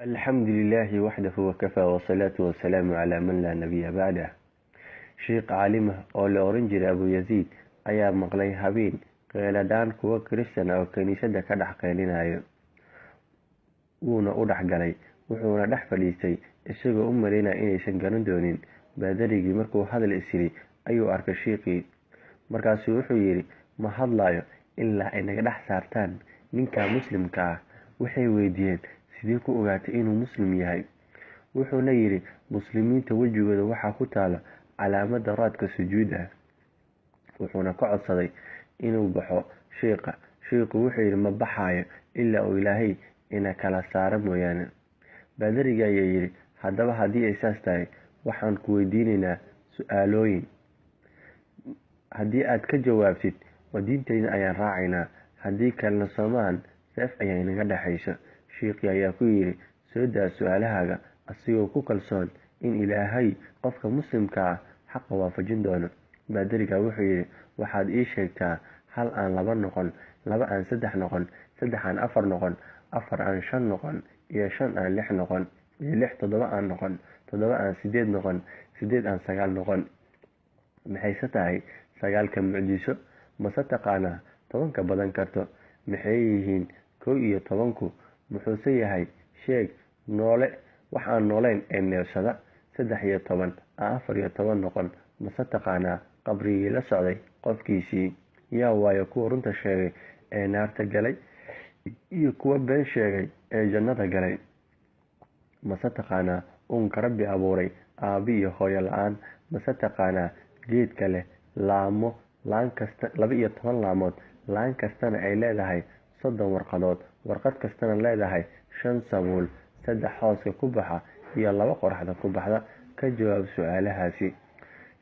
الحمد لله وحده وكفى والصلاة والسلام على من لا نبي بعده. Sheekh caalim ah oo la oran jiray Abu Yaziid ayaa maqlay habeen qeeladaan kuwa Kirishtan oo kaniisada ka dhex qeylinayo. Wuuna u dhex galay, wuxuuna dhex fadhiistay isagoo u maleynaya inaysan garan doonin. Baadarigii markuu hadal isiri ayuu arkay sheekhii. Markaasuu wuxuu yidhi, ma hadlayo ilaa ay naga dhex saartaan ninka muslimka ah. Waxay weydiiyeen, sidee ku ogaatay inuu muslim yahay? Wuxuuna yidhi, muslimiinta wejigooda waxaa ku taala calaamada raadka sujuuda. Wuxuuna ka codsaday inuu baxo sheekha. Sheekhu wuxuu yidhi, ma baxayo ilaa uu Ilaahay ina kala saaro mooyaane. Baadarigii ayaa yidhi, haddaba haddii ay saas tahay, waxaan ku weydiinaynaa su'aalooyin. Haddii aad ka jawaabtid, diintayda ayaan raacaynaa. Haddii kalena soomaan seef ayaa inaga dhexayso. Sheekhii ayaa ku yidhi, soo daa su'aalahaaga, asigoo ku kalsoon in Ilaahay qofka muslimka ah xaqa waafajin doono. Baadariga wuxuu yidhi, waxaad ii sheegtaa hal aan laba noqon, laba aan saddex noqon, saddex aan afar noqon, afar aan shan noqon, iyo shan aan lix noqon, iyo lix toddoba aan noqon, toddoba aan sideed noqon, sideed aan sagaal noqon. Maxayse tahay sagaalka mucjiso? Mase taqaanaa tobanka badan karto? Maxay yihiin 11? Muxuuse yahay? Sheeg. Noole wax aan nooleyn ee neefsada. 13 aan 14 noqon. Mase taqaanaa qabrigii la socday qofkiisii? Yaa waayo kuwa runta sheegay ee naarta galay, iyo kuwa been sheegay ee jannada galay? Mase taqaanaa uunka Rabbi abuuray aabi iyo hooyo la-aan? Mase taqaanaa geedka leh laamo, laan kasta 12 laamood, laan kastana ay leedahay 30 warqadood, warqad kastana leedahay 5 sabuul, 3 hooska ku baxa iyo 2 qoraxda ku baxda? Ka jawaab su'aalahaasi.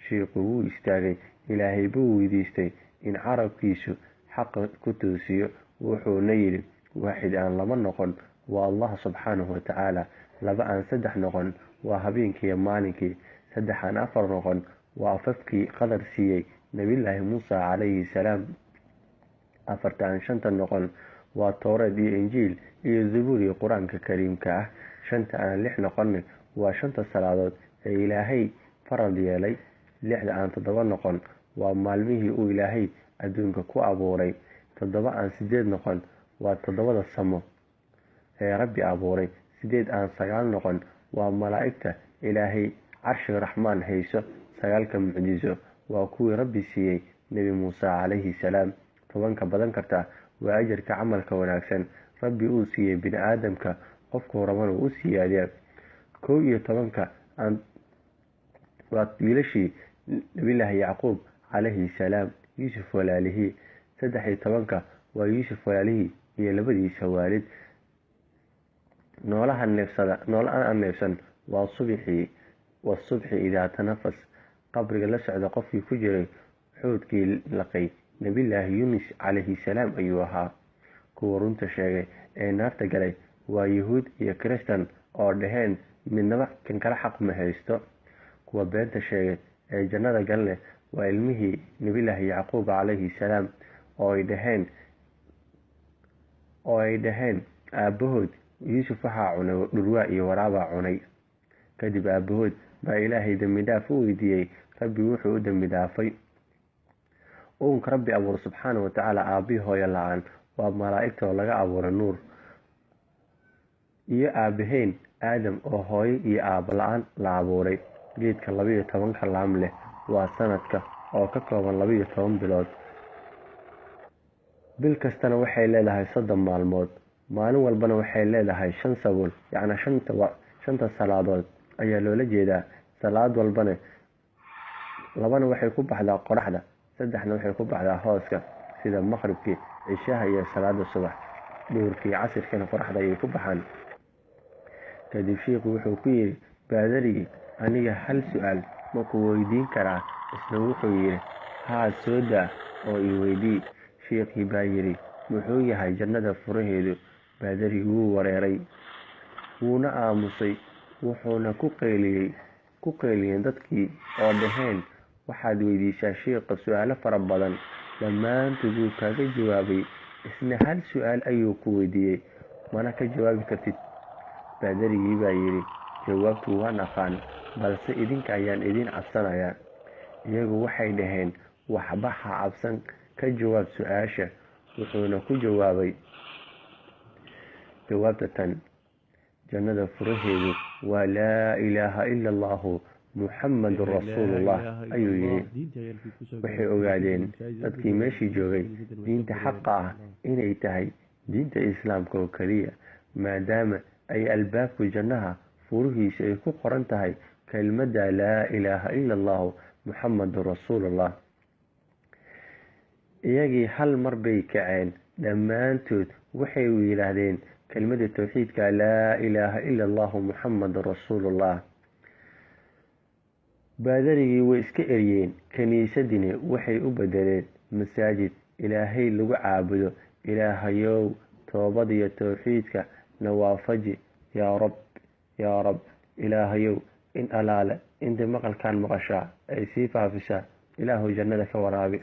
Sheekhu wuu istaagay. Ilaahay buu weydiistay in carabkiisu xaqa ku toosiyo. Wuxuuna yidhi, waaxid aan laba noqon waa Allah subxaanahu wa tacaala. 2 aan 3 noqon waa habeenkii iyo maalinkii. 3 aan 4 noqon waa afafkii qadar siiyey nabiyullaahi Muusa calayhi salaam. 4 aan 5 noqon waa Towreed iyo Injiil iyo Zabuur iyo Qur-aanka Kariimka ah. 5 aan 6 noqon waa 5 salaadood ee Ilaahay farad yeelay. 6 aan 7 noqon waa maalmihii uu Ilaahay adduunka ku abuuray. 7 aan 8 noqon waa 7 samo ee Rabbi abuuray. 8 aan 9 noqon waa malaa'igta Ilaahay carshiga Raxmaan hayso. 9 mucjiso waa kuwii Rabbi siiyey Nabi Muuse calayhi salaam. 10 badan karta waa ajarka camalka wanaagsan Rabbi uu siiyey bini aadamka, qofku rabana uu siyaadiyaa. 11 aan waa wiilashii Nabiyullaahi Yacquub calayhi salaam, Yuusuf walaalihii. 13 waa Yuusuf walaalihii iyo labadiisa waalid. Noolaha aan neefsan waa subxii, wasubxi idaa tanafas. qabriga la socda qofkii ku jiray xoodkii laqay Nabiyullaahi Yuunus calayhi salaam ayuu ahaa. Kuwa runta sheegay ee naarta galay waa Yahuud iyo Kirishtan oo dhaheen midnaba kan kala xaq ma haysto. Kuwa beenta sheegay ee jannada galne waa ilmihii Nabiyullaahi Yacquub calayhi salaam oo ay dhaheen aabahood Yuusuf waxaa cunay dhurwaa iyo waraabaa cunay. Kadib aabahood baa Ilaahay dembi dhaaf u weydiiyey. Rabbi wuxuu u dembi dhaafay. uunka Rabbi abuur subxaanahu wa tacaala aabii hooyo la-aan waa malaa'igta oo laga abuuray nuur, iyo aabaheen Aadam oo hooyo iyo aabo la-aan la abuuray. Geedka 12 laam leh waa sanadka oo ka kooban 12 bilood. bil kastana waxay leedahay 30 maalmood. Maalin walbana waxay leedahay 5 sabuul, yacni 5 salaadood ayaa loola jeedaa. Salaad walbana 2 waxay ku baxdaa qoraxda, 3 waxay ku baxdaa hooska, sida maqribkii, cishaha iyo salaada subax. duhurkii iyo casirkana qoraxda ayay ku baxaan. Kadib sheekhu wuxuu ku yidhi, baadarigii, aniga hal su'aal ma ku weydiin karaa? Isna wuxuu yidhi, haa, soo daa oo i weydii. Sheekhii baa yidhi, muxuu yahay jannada furaheedu? Baadarigii wuu wareeray, wuuna aamusay. Wuxuuna ku qayliyeen dadkii oo dhaheen, waxaad weydiisaa sheekha su'aalo fara badan. Dhammaantood wuu kaga jawaabay. Isna hal su'aal ayuu ku weydiiyey, mana ka jawaabi kartid. baadarigii baa yidhi, jawaabtu waan aqaan, balse idinka ayaan idin cabsanayaa. Iyagu waxay dhaheen, waxba ha cabsan, ka jawaab su-aasha. Wuxuuna ku jawaabay jawaabta tan: jannada furaheedu waa laa ilaaha ila allahu muxammadun rasuulullah, ayuu yidhi. Waxay ogaadeen dadkii meeshii joogay diinta xaqa ah inay tahay diinta islaamka oo keliya, maadaama ay albaabku jannaha furihiisa ay ku qoran tahay kelmadda laa ilaaha ila allahu muxammadun rasuulullah. Iyagii hal mar bay kaceen, dhammaantood waxay yidhaahdeen kelmadda tawxiidka laa ilaaha ila allahu muxammadun rasuulullah. baadarigii way iska eryeen, kiniisadina waxay u bedeleen masaajid ilaahay lagu caabudo. ilaahayow, toobad iyo tawxiidka na waafaji yaa rab. ilaahayow, in alaale inta maqalkaan maqashaa ay sii faafisaa, ilaahu jannada ka waraabi.